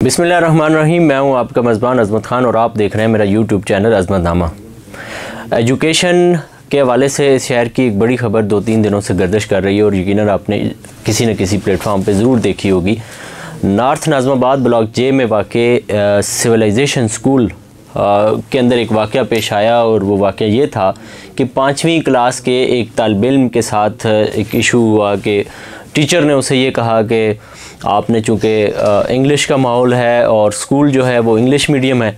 बिस्मिल्लाहिर्रहमानिर्रहीम। मैं हूं आपका मेज़बान अज़मत ख़ान और आप देख रहे हैं मेरा यूट्यूब चैनल अज़मतनामा। एजुकेशन के हवाले से इस शहर की एक बड़ी ख़बर 2-3 दिनों से गर्दिश कर रही है और यकीनन आपने किसी न किसी प्लेटफॉर्म पे ज़रूर देखी होगी। नॉर्थ नाज़िमाबाद ब्लॉक जे में वाक़े सिविलाइजेशन स्कूल के अंदर एक वाक़या पेश आया और वो वाक़या ये था कि 5वीं क्लास के एक तालिब इल्म के साथ एक इशू हुआ कि टीचर ने उसे ये कहा कि आपने चूँकि इंग्लिश का माहौल है और स्कूल जो है वो इंग्लिश मीडियम है,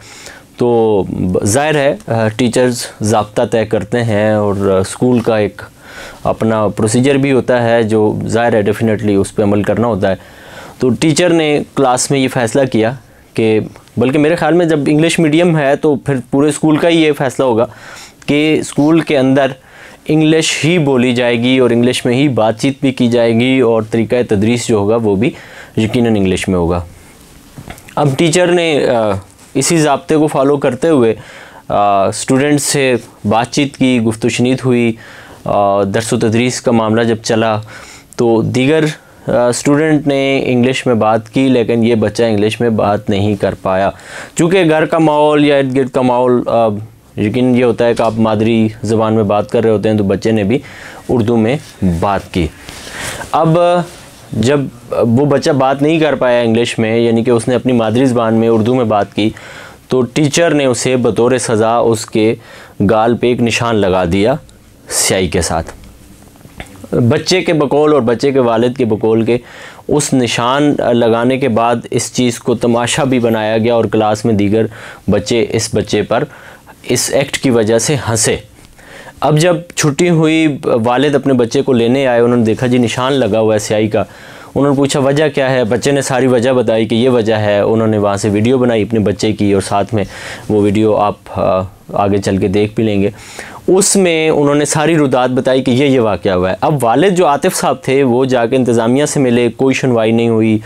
तो ज़ाहिर है टीचर्स ज़ाब्ता तय करते हैं और स्कूल का एक अपना प्रोसीजर भी होता है जो ज़ाहिर है डेफिनेटली उस पर अमल करना होता है। तो टीचर ने क्लास में ये फ़ैसला किया कि, बल्कि मेरे ख़्याल में जब इंग्लिश मीडियम है तो फिर पूरे स्कूल का ही ये फ़ैसला होगा कि स्कूल के अंदर इंग्लिश ही बोली जाएगी और इंग्लिश में ही बातचीत भी की जाएगी और तरीक़ा तदरीस जो होगा वो भी यकीनन इंग्लिश में होगा। अब टीचर ने इसी ज़ाब्ते को फॉलो करते हुए स्टूडेंट्स से बातचीत की, गुफ्तगू हुई। दर्स व तदरीस का मामला जब चला तो दीगर स्टूडेंट ने इंग्लिश में बात की, लेकिन ये बच्चा इंग्लिश में बात नहीं कर पाया। चूँकि घर का माहौल या इर्द गिर्द का माहौल यकीन ये होता है कि आप मादरी ज़बान में बात कर रहे होते हैं, तो बच्चे ने भी उर्दू में बात की। अब जब वो बच्चा बात नहीं कर पाया इंग्लिश में, यानी कि उसने अपनी मादरी ज़बान में उर्दू में बात की, तो टीचर ने उसे बतौर सज़ा उसके गाल पे एक निशान लगा दिया स्याही के साथ। बच्चे के बकौल और बच्चे के वालिद के बकौल के उस निशान लगाने के बाद इस चीज़ को तमाशा भी बनाया गया और क्लास में दीगर बच्चे इस बच्चे पर इस एक्ट की वजह से हंसे। अब जब छुट्टी हुई, वालिद अपने बच्चे को लेने आए, उन्होंने देखा जी निशान लगा हुआ है स्याही का। उन्होंने पूछा वजह क्या है, बच्चे ने सारी वजह बताई कि ये वजह है। उन्होंने वहाँ से वीडियो बनाई अपने बच्चे की और साथ में वो वीडियो आप आगे चल के देख भी लेंगे। उसमें उन्होंने सारी रुदात बताई कि ये वाक़या हुआ है। अब वालिद जो आतिफ़ साहब थे वो जाके इंतज़ामिया से मिले, कोई सुनवाई नहीं हुई।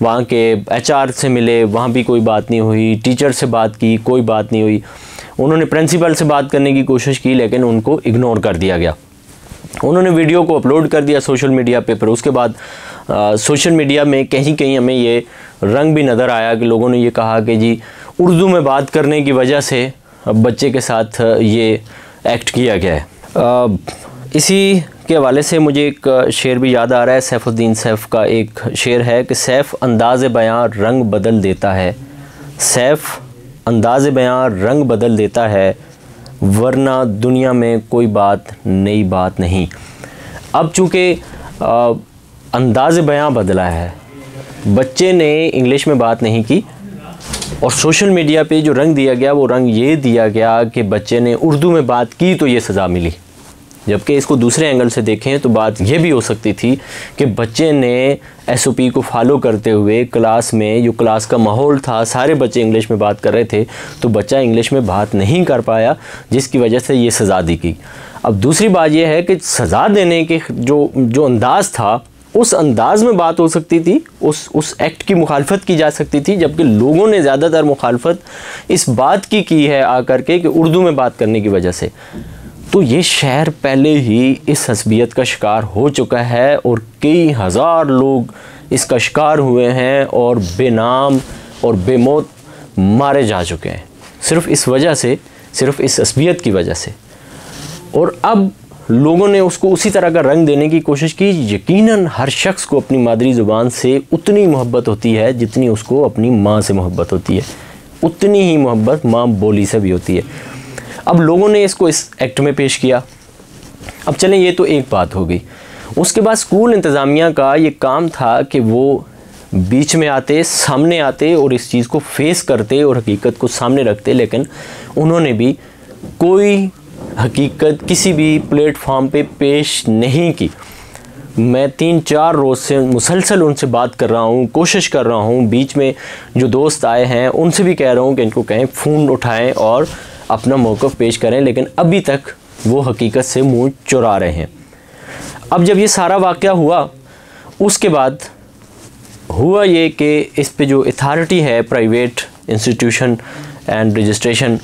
वहाँ के HR से मिले, वहाँ भी कोई बात नहीं हुई। टीचर से बात की, कोई बात नहीं हुई। उन्होंने प्रिंसिपल से बात करने की कोशिश की, लेकिन उनको इग्नोर कर दिया गया। उन्होंने वीडियो को अपलोड कर दिया सोशल मीडिया पे। फिर उसके बाद सोशल मीडिया में कहीं कहीं हमें ये रंग भी नज़र आया कि लोगों ने ये कहा कि जी उर्दू में बात करने की वजह से बच्चे के साथ ये एक्ट किया गया है। इसी के हवाले से मुझे एक शेर भी याद आ रहा है। सैफुद्दीन सैफ का एक शेर है कि सैफ अंदाज़ बयां रंग बदल देता है, सैफ अंदाज़ बयां रंग बदल देता है, वरना दुनिया में कोई बात नई बात नहीं। अब चूँकि अंदाज़ बयां बदला है, बच्चे ने इंग्लिश में बात नहीं की और सोशल मीडिया पे जो रंग दिया गया वो रंग ये दिया गया कि बच्चे ने उर्दू में बात की तो ये सज़ा मिली। जबकि इसको दूसरे एंगल से देखें तो बात ये भी हो सकती थी कि बच्चे ने SOP को फॉलो करते हुए क्लास में, जो क्लास का माहौल था, सारे बच्चे इंग्लिश में बात कर रहे थे, तो बच्चा इंग्लिश में बात नहीं कर पाया जिसकी वजह से ये सज़ा दी गई। अब दूसरी बात यह है कि सज़ा देने के जो अंदाज़ था, उस अंदाज़ में बात हो सकती थी, उस एक्ट की मुखालफत की जा सकती थी, जबकि लोगों ने ज़्यादातर मुखालफत इस बात की है आकर के कि उर्दू में बात करने की वजह से। तो ये शहर पहले ही इस हसबियत का शिकार हो चुका है और कई हज़ार लोग इसका शिकार हुए हैं और बेनाम और बेमौत मारे जा चुके हैं सिर्फ़ इस वजह से, सिर्फ़ इस हसबियत की वजह से। और अब लोगों ने उसको उसी तरह का रंग देने की कोशिश की। यकीनन हर शख्स को अपनी मादरी ज़ुबान से उतनी मोहब्बत होती है जितनी उसको अपनी माँ से मोहब्बत होती है, उतनी ही मोहब्बत माँ बोली से भी होती है। अब लोगों ने इसको इस एक्ट में पेश किया। अब चलें, ये तो एक बात हो गई। उसके बाद स्कूल इंतज़ामिया का ये काम था कि वो बीच में आते, सामने आते और इस चीज़ को फेस करते और हकीकत को सामने रखते, लेकिन उन्होंने भी कोई हकीकत किसी भी प्लेटफॉर्म पे पेश नहीं की। मैं 3-4 रोज़ से मुसलसल उनसे बात कर रहा हूँ, कोशिश कर रहा हूँ। बीच में जो दोस्त आए हैं उनसे भी कह रहा हूँ कि इनको कहें फ़ोन उठाएं और अपना मौक़िफ़ पेश करें, लेकिन अभी तक वो हकीकत से मुँह चुरा रहे हैं। अब जब ये सारा वाक़या हुआ, उसके बाद हुआ ये कि इस पे जो अथॉरिटी है प्राइवेट इंस्टीट्यूशन एंड रजिस्ट्रेशन,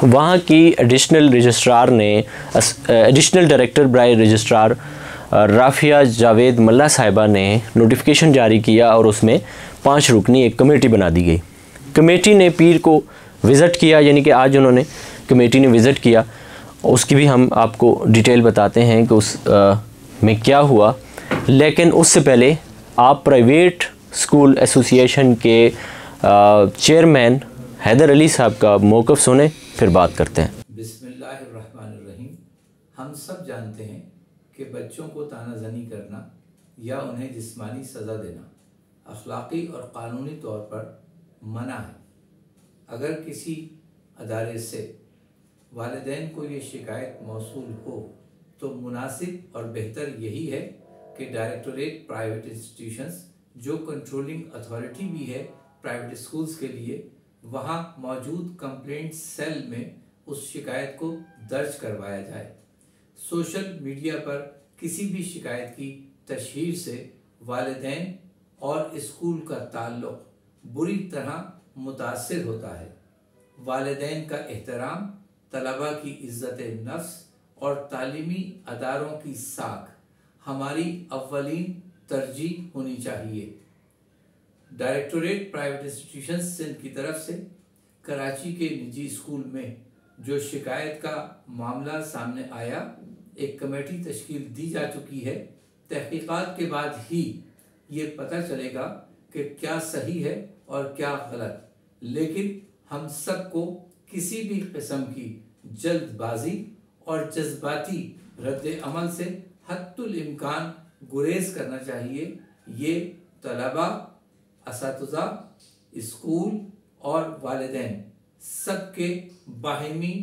वहाँ की एडिशनल रजिस्ट्रार ने, एडिशनल डायरेक्टर बराए रजिस्ट्रार राफिया जावेद मल्ला साहिबा ने नोटिफिकेशन जारी किया और उसमें 5 रुकनी एक कमेटी बना दी गई। कमेटी ने पीर को विज़िट किया, यानी कि आज उन्होंने कमेटी ने विज़िट किया, उसकी भी हम आपको डिटेल बताते हैं कि उस में क्या हुआ। लेकिन उससे पहले आप प्राइवेट स्कूल एसोसिएशन के चेयरमैन हैदर अली साहब का मौक़िफ़ सुने, फिर बात करते हैं। बिस्मिल्लाहिर्रहमानिर्रहीम। हम सब जानते हैं कि बच्चों को तानाज़नी करना या उन्हें जिस्मानी सज़ा देना अखलाक़ी और क़ानूनी तौर पर मना है। अगर किसी अदारे से वालिदैन को ये शिकायत मौसूल हो तो मुनासिब और बेहतर यही है कि डायरेक्टरेट प्राइवेट इंस्टीट्यूशंस, जो कंट्रोलिंग अथॉरिटी भी है प्राइवेट स्कूल्स के लिए, वहाँ मौजूद कंप्लेंट सेल में उस शिकायत को दर्ज करवाया जाए। सोशल मीडिया पर किसी भी शिकायत की तशहीर से वालिदैन और स्कूल का ताल्लुक़ बुरी तरह मुतासिर होता है। वालिदैन का एहतराम, तलबा की इज़्ज़त नफ्स और तालीमी अदारों की साख हमारी अव्वलीन तरजीह होनी चाहिए। डायरेक्टरेट प्राइवेट इंस्टीट्यूशंस सिंध की तरफ से कराची के निजी स्कूल में जो शिकायत का मामला सामने आया, एक कमेटी तश्कील दी जा चुकी है। तहकीकात के बाद ही ये पता चलेगा कि क्या सही है और क्या गलत, लेकिन हम सबको किसी भी किस्म की जल्दबाजी और जज्बाती रद्द अमल से हद्दुल इम्कान गुरेज करना चाहिए। ये तलबा, असातिज़ा, स्कूल और वालिदैन सबके बाहिमी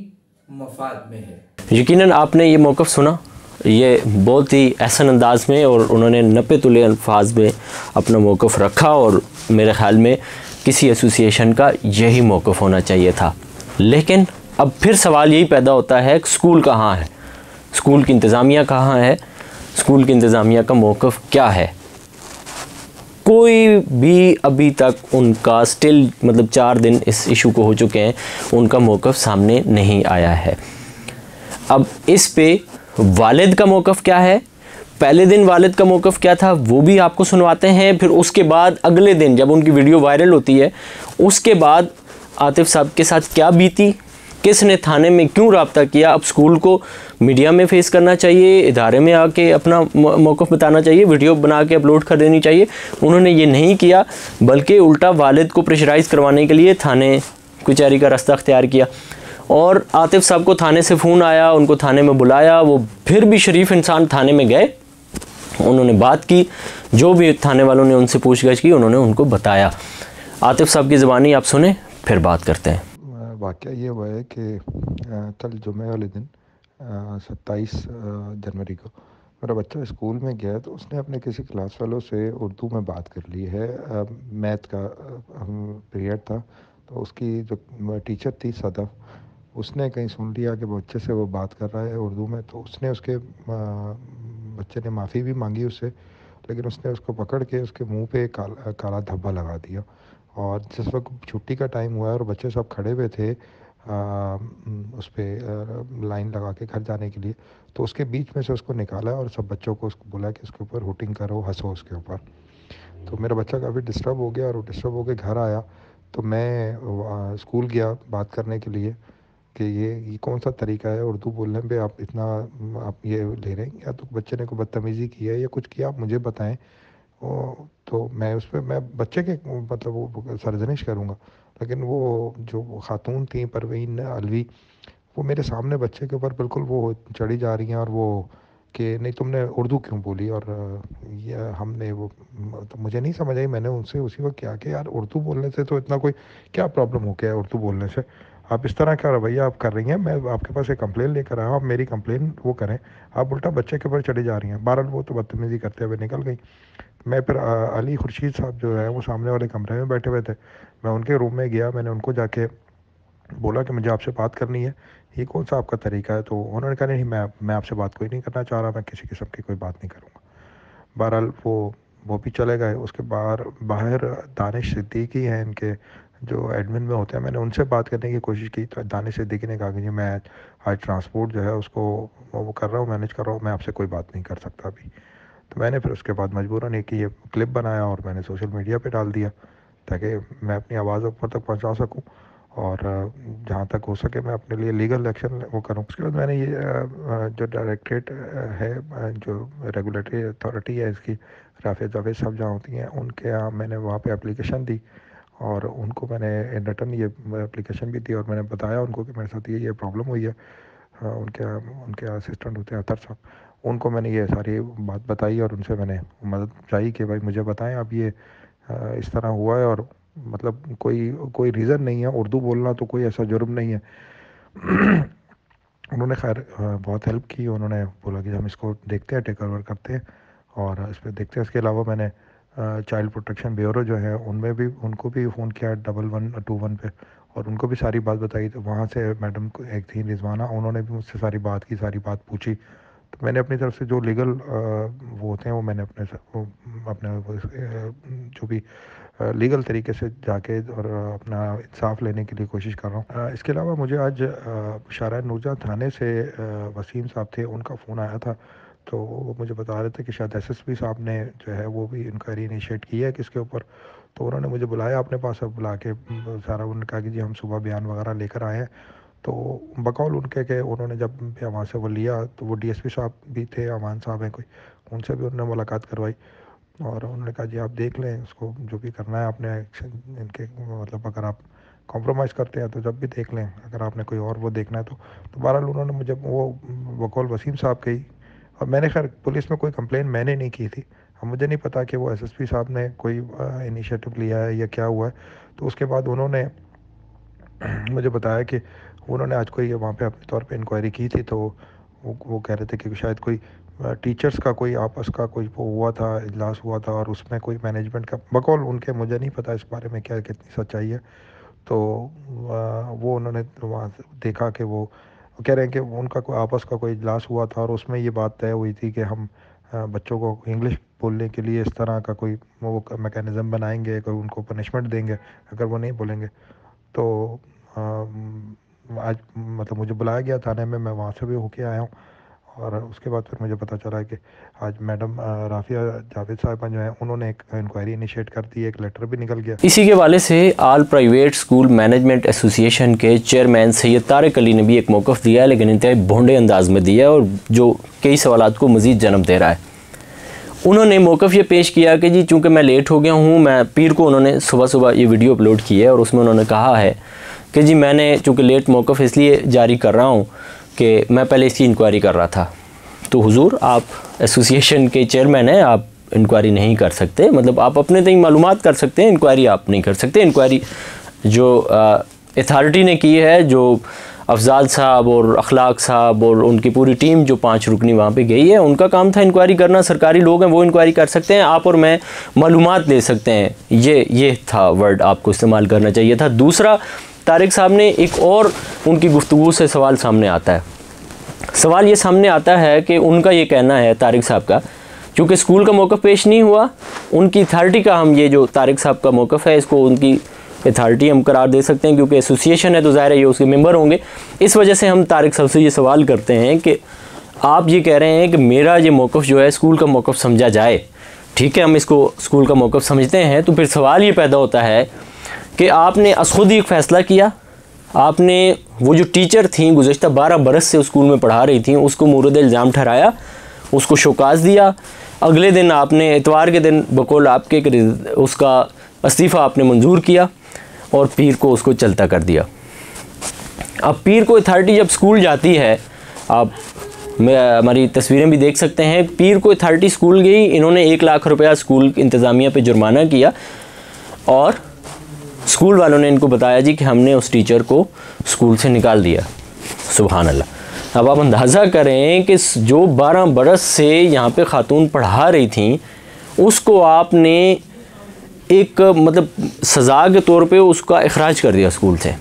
मफाद में है। यकीनन आपने ये मौक़िफ़ सुना, ये बहुत ही एहसन अंदाज में, और उन्होंने नपे तुले अल्फाज में अपना मौक़िफ़ रखा, और मेरे ख़्याल में किसी एसोसिएशन का यही मौक़िफ़ होना चाहिए था। लेकिन अब फिर सवाल यही पैदा होता है कि स्कूल कहाँ है, स्कूल की इंतज़ामिया कहाँ है, स्कूल की इंतज़ामिया का मौक़िफ़ क्या है। कोई भी अभी तक उनका स्टिल, मतलब 4 दिन इस इशू को हो चुके हैं, उनका मौक़िफ़ सामने नहीं आया है। अब इस पे वालिद का मौक़िफ़ क्या है, पहले दिन वालिद का मौक़िफ़ क्या था, वो भी आपको सुनवाते हैं। फिर उसके बाद अगले दिन जब उनकी वीडियो वायरल होती है, उसके बाद आतिफ़ साहब के साथ क्या बीती, किसने थाने में क्यों रब्ता किया। अब स्कूल को मीडिया में फेस करना चाहिए, इदारे में आके अपना मौक़िफ़ बताना चाहिए, वीडियो बना के अपलोड कर देनी चाहिए। उन्होंने ये नहीं किया, बल्कि उल्टा वालिद को प्रेशराइज़ करवाने के लिए थाने कचहरी का रास्ता अख्तियार किया। और आतिफ़ साहब को थाने से फ़ोन आया, उनको थाने में बुलाया, वो फिर भी शरीफ इंसान थाने में गए, उन्होंने बात की, जो भी थाने वालों ने उनसे पूछगछ की उन्होंने उनको बताया। आतिफ़ साहब की ज़बानी आप सुने, फिर बात करते हैं। वाक़या ये हुआ है कि कल जुमे वाले दिन 27 जनवरी को मेरा बच्चा स्कूल में गया, तो उसने अपने किसी क्लास वालों से उर्दू में बात कर ली है। मैथ का पीरियड था, तो उसकी जो टीचर थी सदा, उसने कहीं सुन लिया कि बच्चे से वो बात कर रहा है उर्दू में, तो उसने उसके बच्चे ने माफ़ी भी मांगी उससे, लेकिन उसने उसको पकड़ के उसके मुंह पे काला धब्बा लगा दिया। और जिस वक्त छुट्टी का टाइम हुआ और बच्चे सब खड़े हुए थे उस पर लाइन लगा के घर जाने के लिए, तो उसके बीच में से उसको निकाला और सब बच्चों को उसको बोला कि इसके ऊपर हुटिंग करो, हंसो उसके ऊपर। तो मेरा बच्चा काफ़ी डिस्टर्ब हो गया, और वो डिस्टर्ब होकर घर आया, तो मैं स्कूल गया बात करने के लिए कि ये कौन सा तरीका है उर्दू बोलने पे, आप इतना आप ये ले रहे हैं, या तो बच्चे ने कोई बदतमीज़ी की है या कुछ किया, आप मुझे बताएं। तो मैं उस पर मैं बच्चे के मतलब वो सरजनिश करूँगा, लेकिन वो जो ख़ातून थी परवीन अलवी, वो मेरे सामने बच्चे के ऊपर बिल्कुल वो चढ़ी जा रही हैं, और वो कि नहीं तुमने उर्दू क्यों बोली, और ये हमने वो, तो मुझे नहीं समझ आई। मैंने उनसे उसी वक्त क्या कि यार उर्दू बोलने से तो इतना कोई क्या प्रॉब्लम हो गया है उर्दू बोलने से, आप इस तरह का रवैया आप कर रही हैं, मैं आपके पास एक कंप्लेन लेकर आया हूँ, आप मेरी कंप्लेन वो करें, आप उल्टा बच्चे के ऊपर चढ़ी जा रही हैं। बहरहाल वो तो बदतमीज़ी करते हुए निकल गई। मैं फिर अली खुर्शीद साहब जो है वो सामने वाले कमरे में बैठे हुए थे, मैं उनके रूम में गया, मैंने उनको जाके बोला कि मुझे आपसे बात करनी है, ये कौन सा आपका तरीका है। तो उन्होंने कहा नहीं, मैं आपसे बात कोई नहीं करना चाह रहा, मैं किसी किस्म की कोई बात नहीं करूँगा। बहरहाल वो भी चले गए। उसके बाहर दानिश सिद्दीकी हैं इनके जो एडमिन में होते हैं, मैंने उनसे बात करने की कोशिश की, तो दानिश सिद्दीकी ने कहा कि जी मैं आज ट्रांसपोर्ट जो है उसको वो कर रहा हूँ, मैनेज कर रहा हूँ, मैं आपसे कोई बात नहीं कर सकता अभी। तो मैंने फिर उसके बाद मजबूरन एक ये क्लिप बनाया और मैंने सोशल मीडिया पे डाल दिया। ताकि मैं अपनी आवाज़ ऊपर तक पहुंचा सकूं और जहां तक हो सके मैं अपने लिए लीगल एक्शन वो करूं। उसके बाद मैंने ये जो डायरेक्टरेट है, जो रेगुलेटरी अथॉरिटी है इसकी, राफिया जावेद साहब जहाँ होती हैं, उनके यहाँ मैंने वहाँ पे एप्लीकेशन दी और उनको मैंने इन रिटर्न ये एप्लीकेशन भी दी और मैंने बताया उनको कि मेरे साथ ये प्रॉब्लम हुई है। उनके असिस्टेंट होते हैं अतर साहब, उनको मैंने ये सारी बात बताई और उनसे मैंने मदद चाहिए कि भाई मुझे बताएं अब ये इस तरह हुआ है और मतलब कोई रीज़न नहीं है, उर्दू बोलना तो कोई ऐसा जुर्म नहीं है। उन्होंने खैर बहुत हेल्प की, उन्होंने बोला कि हम इसको देखते हैं, टेक ओवर करते हैं और इस पर देखते हैं। इसके अलावा मैंने चाइल्ड प्रोटेक्शन ब्यूरो जो है उनमें भी उनको भी फ़ोन किया 1121 पे और उनको भी सारी बात बताई। तो वहाँ से मैडम को एक थी रिजवाना, उन्होंने भी मुझसे सारी बात की, सारी बात पूछी। तो मैंने अपनी तरफ से जो लीगल वो होते हैं वो मैंने अपने जो भी लीगल तरीके से जाके और अपना इंसाफ लेने के लिए कोशिश कर रहा हूँ। इसके अलावा मुझे आज शाहरा नूरजहाँ थाने से वसीम साहब थे, उनका फ़ोन आया था। तो वो मुझे बता रहे थे कि शायद एसएसपी साहब ने जो है वो भी इंक्वायरी इनिशिएट की है किसके ऊपर। तो उन्होंने मुझे बुलाया अपने पास, अब बुला के सारा उन्होंने कहा कि जी हम सुबह बयान वगैरह लेकर आए हैं। तो बकौल उनके के उन्होंने जब वहाँ से वो लिया तो वो डीएसपी साहब भी थे, अमान साहब हैं कोई, उनसे भी उन्होंने मुलाकात करवाई और उन्होंने कहा जी आप देख लें उसको, जो भी करना है आपने एक्शन इनके, मतलब अगर आप कॉम्प्रोमाइज़ करते हैं तो जब भी देख लें, अगर आपने कोई और वो देखना है तो बहरहाल उन्होंने मुझे वो बकौल वसीम साहब के ही, और मैंने खैर पुलिस में कोई कंप्लेन मैंने नहीं की थी। अब मुझे नहीं पता कि वो एसएसपी साहब ने कोई इनिशिएटिव लिया है या क्या हुआ है। तो उसके बाद उन्होंने मुझे बताया कि उन्होंने आज कोई वहाँ पे अपने तौर पे इंक्वायरी की थी। तो वो कह रहे थे कि शायद कोई टीचर्स का कोई आपस का कोई वो हुआ था, इजलास हुआ था और उसमें कोई मैनेजमेंट का बकौल उनके, मुझे नहीं पता इस बारे में क्या कितनी सच्चाई है। तो वो उन्होंने वहाँ देखा कि वो कह रहे हैं कि उनका कोई आपस का कोई इजलास हुआ था और उसमें ये बात तय हुई थी कि हम बच्चों को इंग्लिश बोलने के लिए इस तरह का कोई वो मैकेनिज़्म बनाएंगे, कोई उनको पनिशमेंट देंगे अगर वो नहीं बोलेंगे। तो आज मतलब मुझे बुलाया गया थाने में, मैं वहाँ से भी होके आया हूँ और उसके बाद फिर मुझे पता चला कि आज मैडम राफिया जावेद साहिबा जो है उन्होंने एक इंक्वायरी इनिशिएट कर दी, एक लेटर भी निकल गया। इसी के हवाले से all private school management association के चेयरमैन सैयद तारिक अली ने भी एक मौक़िफ़ दिया है, लेकिन इंतहाई भोंडे अंदाज में दिया है और जो कई सवालात को मज़ीद जन्म दे रहा है। उन्होंने मौक़िफ़ ये पेश किया कि जी चूँकि मैं लेट हो गया हूँ, मैं पीर को उन्होंने सुबह ये वीडियो अपलोड की है और उसमें उन्होंने कहा है कि जी मैंने चूँकि लेट मौक़िफ़ इसलिए जारी कर रहा हूँ कि मैं पहले इसकी इंक्वायरी कर रहा था। तो हुजूर आप एसोसिएशन के चेयरमैन हैं, आप इंक्वायरी नहीं कर सकते, मतलब आप अपने तक मालूमात कर सकते हैं, इंक्वायरी आप नहीं कर सकते। इंक्वायरी जो अथॉरिटी ने की है, जो अफजाल साहब और अखलाक साहब और उनकी पूरी टीम जो 5 रुकनी वहाँ पे गई है, उनका काम था इंक्वायरी करना। सरकारी लोग हैं वो इंक्वायरी कर सकते हैं, आप और मैं मालूमात ले सकते हैं। ये था वर्ड आपको इस्तेमाल करना चाहिए था। दूसरा, तारिक साहब ने एक और उनकी गुफ्तगू से सवाल सामने आता है। सवाल ये सामने आता है कि उनका ये कहना है तारिक साहब का, क्योंकि स्कूल का मौक़िफ़ पेश नहीं हुआ, उनकी अथॉरिटी का, हम ये जो तारिक साहब का मौक़िफ़ है इसको उनकी अथॉरिटी हम करार दे सकते हैं क्योंकि एसोसिएशन है तो ज़ाहिर है ये उसके मेंबर होंगे। इस वजह से हम तारिक साहब से ये सवाल करते हैं कि आप ये कह रहे हैं कि मेरा ये मौक़िफ़ जो है स्कूल का मौक़िफ़ समझा जाए, ठीक है हम इसको स्कूल का मौक़िफ़ समझते हैं, तो फिर सवाल ये पैदा होता है कि आपने खुद ही एक फ़ैसला किया, आपने वो जो टीचर थी गुज़श्ता 12 बरस से उस स्कूल में पढ़ा रही थी उसको मूरद इल्ज़ाम ठहराया, उसको शोकाज़ दिया। अगले दिन आपने इतवार के दिन बकौल आपके उसका इस्तीफ़ा आपने मंजूर किया और पीर को उसको चलता कर दिया। अब पीर को अथॉरिटी जब स्कूल जाती है, आप हमारी तस्वीरें भी देख सकते हैं, पीर को अथॉरिटी स्कूल गई, इन्होंने 1 लाख रुपया स्कूल इंतज़ामिया पे जुर्माना किया और स्कूल वालों ने इनको बताया जी कि हमने उस टीचर को स्कूल से निकाल दिया। सुभान अल्लाह। अब आप अंदाज़ा करें कि जो 12 बरस से यहाँ पे ख़ातून पढ़ा रही थी उसको आपने एक मतलब सज़ा के तौर पे उसका इखराज कर दिया स्कूल से।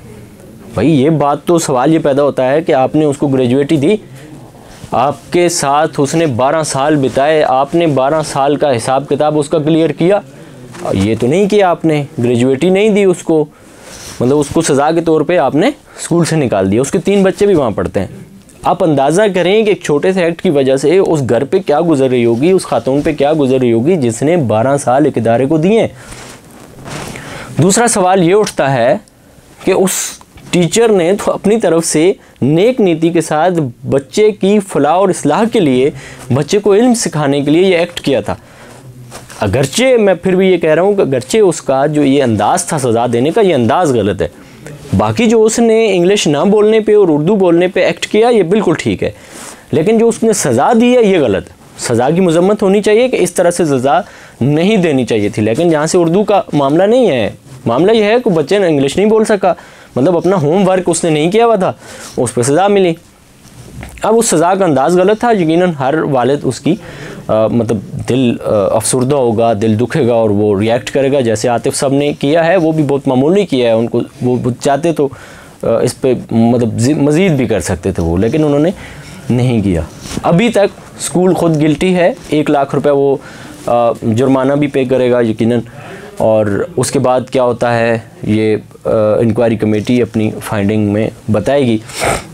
भाई ये बात तो सवाल ये पैदा होता है कि आपने उसको ग्रेजुएटी दी, आपके साथ उसने 12 साल बिताए, आपने 12 साल का हिसाब किताब उसका क्लियर किया, ये तो नहीं किया आपने, ग्रेजुएटी नहीं दी उसको, मतलब उसको सज़ा के तौर पे आपने स्कूल से निकाल दिया। उसके 3 बच्चे भी वहाँ पढ़ते हैं। आप अंदाज़ा करें कि एक छोटे से एक्ट की वजह से उस घर पे क्या गुजर रही होगी, उस खातून पे क्या गुजर रही होगी जिसने 12 साल एक इदारे को दिए। दूसरा सवाल ये उठता है कि उस टीचर ने तो अपनी तरफ से नेक नीति के साथ बच्चे की फलाह और इस्लाह के लिए, बच्चे को इल्म सिखाने के लिए ये एक्ट किया था। अगरचे मैं फिर भी ये कह रहा हूँ कि अगरचे उसका जो ये अंदाज़ था सज़ा देने का, ये अंदाज़ गलत है। बाकी जो उसने इंग्लिश ना बोलने पे और उर्दू बोलने पे एक्ट किया ये बिल्कुल ठीक है, लेकिन जो उसने सज़ा दी है ये गलत है। सज़ा की मजम्मत होनी चाहिए कि इस तरह से सज़ा नहीं देनी चाहिए थी। लेकिन यहाँ से उर्दू का मामला नहीं है, मामला ये है कि बच्चे ने इंग्लिश नहीं बोल सका, मतलब अपना होमवर्क उसने नहीं किया हुआ था, उस पर सज़ा मिली। अब उस सज़ा का अंदाज़ गलत था। यकीनन हर वालिद उसकी मतलब दिल अफसुर्दा होगा, दिल दुखेगा और वो रिएक्ट करेगा, जैसे आतिफ साहब ने किया है वो भी बहुत मामूली किया है। उनको वो चाहते तो इस पे मतलब मज़ीद भी कर सकते थे वो, लेकिन उन्होंने नहीं किया। अभी तक स्कूल ख़ुद गिल्टी है, 1 लाख रुपए वो जुर्माना भी पे करेगा यकीनन, और उसके बाद क्या होता है ये इंक्वायरी कमेटी अपनी फाइंडिंग में बताएगी।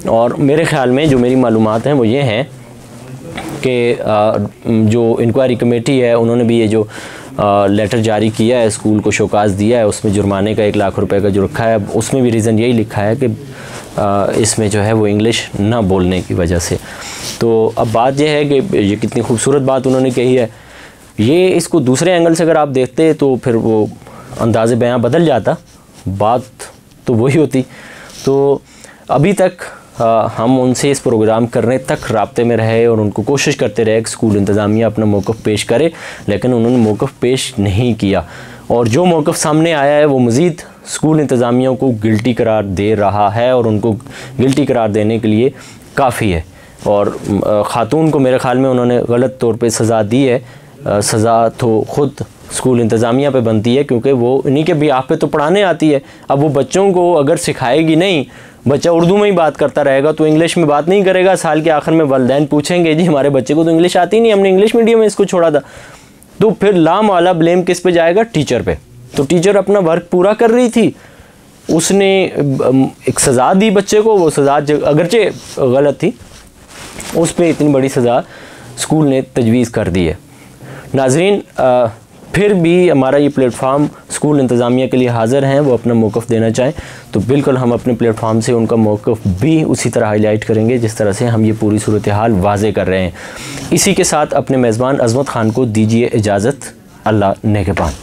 और मेरे ख़्याल में जो मेरी मालूमात हैं वो ये हैं कि जो इंक्वायरी कमेटी है उन्होंने भी ये जो लेटर जारी किया है, स्कूल को शोकाज़ दिया है, उसमें जुर्माने का 1 लाख रुपए का जो रखा है, उसमें भी रीज़न यही लिखा है कि इसमें जो है वो इंग्लिश ना बोलने की वजह से। तो अब बात यह है कि ये कितनी खूबसूरत बात उन्होंने कही है, ये इसको दूसरे एंगल से अगर आप देखते तो फिर वो अंदाज़े बयां बदल जाता, बात तो वही होती। तो अभी तक हम उनसे इस प्रोग्राम करने तक राब्ते में रहे और उनको कोशिश करते रहे कि स्कूल इंतज़ामिया अपना मौक़िफ़ पेश करे, लेकिन उन्होंने मौक़िफ़ पेश नहीं किया। और जो मौक़िफ़ सामने आया है वो मज़ीद स्कूल इंतज़ामिया को गिल्टी करार दे रहा है और उनको गिल्टी करार देने के लिए काफ़ी है। और ख़ातून को मेरे ख़्याल में उन्होंने गलत तौर पे सज़ा दी है। सज़ा तो ख़ुद स्कूल इंतज़ामिया पे बनती है, क्योंकि वो इन्हीं के बिहाफ़ पे तो पढ़ाने आती है। अब वो बच्चों को अगर सिखाएगी नहीं, बच्चा उर्दू में ही बात करता रहेगा तो इंग्लिश में बात नहीं करेगा। साल के आखिर में वालिदैन पूछेंगे जी हमारे बच्चे को तो इंग्लिश आती नहीं, हमने इंग्लिश मीडियम में इसको छोड़ा था। तो फिर लामाला ब्लेम किस पे जाएगा? टीचर पे। तो टीचर अपना वर्क पूरा कर रही थी, उसने एक सज़ा दी बच्चे को, वो सज़ा अगरचे गलत थी, उस पर इतनी बड़ी सज़ा स्कूल ने तजवीज़ कर दी है। नाज़रीन, फिर भी हमारा ये प्लेटफार्म स्कूल इंतज़ामिया के लिए हाज़िर हैं, वो अपना मौक़िफ़ देना चाहें तो बिल्कुल हम अपने प्लेटफार्म से उनका मौक़िफ़ भी उसी तरह हाईलाइट करेंगे जिस तरह से हम ये पूरी सूरत हाल वाज़े कर रहे हैं। इसी के साथ अपने मेज़बान अज़मत ख़ान को दीजिए इजाज़त। अल्लाह नेगहबान।